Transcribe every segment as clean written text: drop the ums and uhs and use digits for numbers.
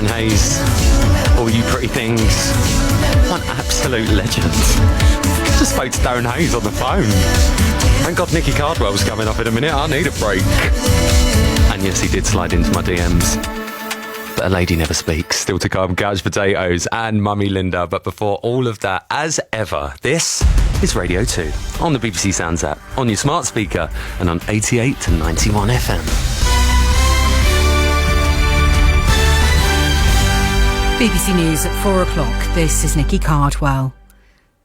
Darren Hayes, all you pretty things. What an absolute legend. Just spoke to Darren Hayes on the phone. Thank God Nicky Cardwell's coming up in a minute. I need a break. And yes, he did slide into my DMs. But a lady never speaks. Still to come, Couch Potatoes and Mummy Linda. But before all of that, as ever, this is Radio 2 on the BBC Sounds app, on your smart speaker, and on 88 to 91 FM. BBC News at 4 o'clock. This is Nicky Cardwell.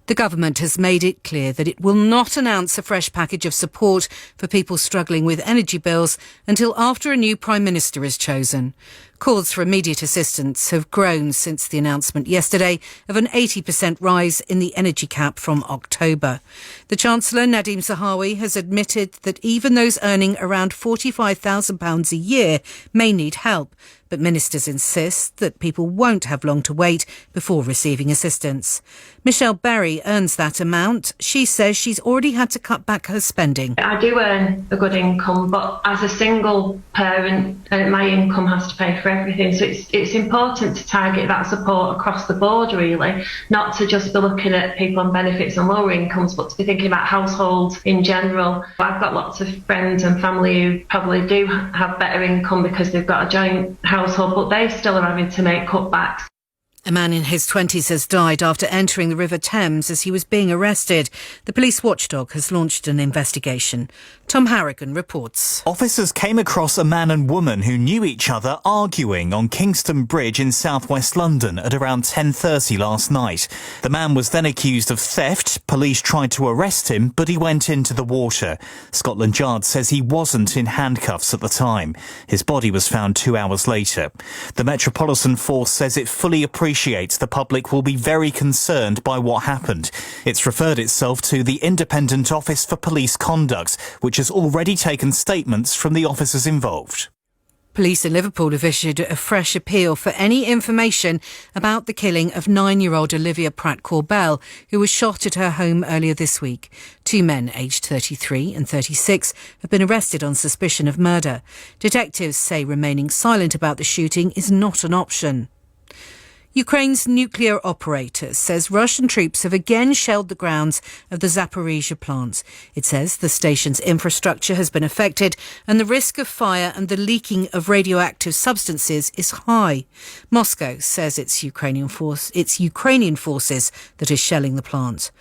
The government has made it clear that it will not announce a fresh package of support for people struggling with energy bills until after a new Prime Minister is chosen. Calls for immediate assistance have grown since the announcement yesterday of an 80% rise in the energy cap from October. The Chancellor, Nadhim Zahawi, has admitted that even those earning around £45,000 a year may need help, but ministers insist that people won't have long to wait before receiving assistance. Michelle Berry earns that amount. She says she's already had to cut back her spending. I do earn a good income, but as a single parent, my income has to pay for everything. So it's important to target that support across the board, really, not to just be looking at people on benefits and lower incomes, but to be thinking about households in general. I've got lots of friends and family who probably do have better income because they've got a joint household, but they still are having to make cutbacks. A man in his 20s has died after entering the River Thames as he was being arrested. The police watchdog has launched an investigation. Tom Harrigan reports. Officers came across a man and woman who knew each other arguing on Kingston Bridge in southwest London at around 10:30 last night. The man was then accused of theft. Police tried to arrest him, but he went into the water. Scotland Yard says he wasn't in handcuffs at the time. His body was found 2 hours later. The Metropolitan Force says it fully appreciates the public will be very concerned by what happened. It's referred itself to the Independent Office for Police Conduct, which has already taken statements from the officers involved. Police in Liverpool have issued a fresh appeal for any information about the killing of 9-year-old Olivia Pratt-Corbell, who was shot at her home earlier this week. 2 men, aged 33 and 36, have been arrested on suspicion of murder. Detectives say remaining silent about the shooting is not an option. Ukraine's nuclear operator says Russian troops have again shelled the grounds of the Zaporizhzhia plant. It says the station's infrastructure has been affected and the risk of fire and the leaking of radioactive substances is high. Moscow says it's Ukrainian forces that is shelling the plant.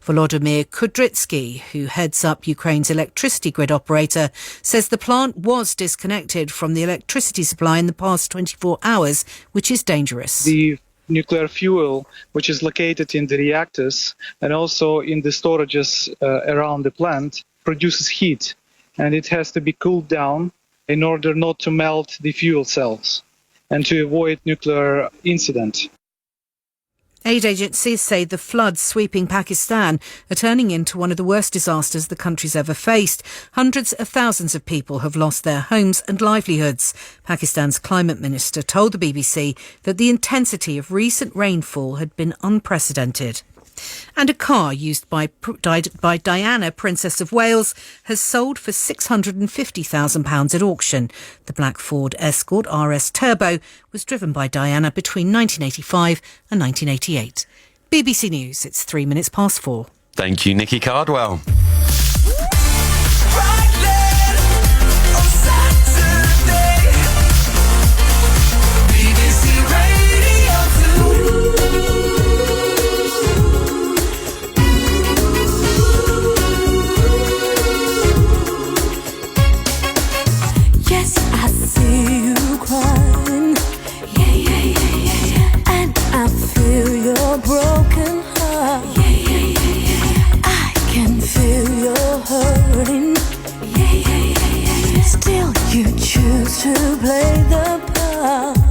Volodymyr Kudrytsky, who heads up Ukraine's electricity grid operator, says the plant was disconnected from the electricity supply in the past 24 hours, which is dangerous. The nuclear fuel, which is located in the reactors and also in the storages around the plant, produces heat, and it has to be cooled down in order not to melt the fuel cells and to avoid nuclear incident. Aid agencies say the floods sweeping Pakistan are turning into one of the worst disasters the country's ever faced. Hundreds of thousands of people have lost their homes and livelihoods. Pakistan's climate minister told the BBC that the intensity of recent rainfall had been unprecedented. And a car used by Diana, Princess of Wales, has sold for £650,000 at auction. The black Ford Escort RS Turbo was driven by Diana between 1985 and 1988. BBC News, it's 3 minutes past 4. Thank you, Nicky Cardwell. Broken heart. I can feel your hurting. Still you choose to play the part.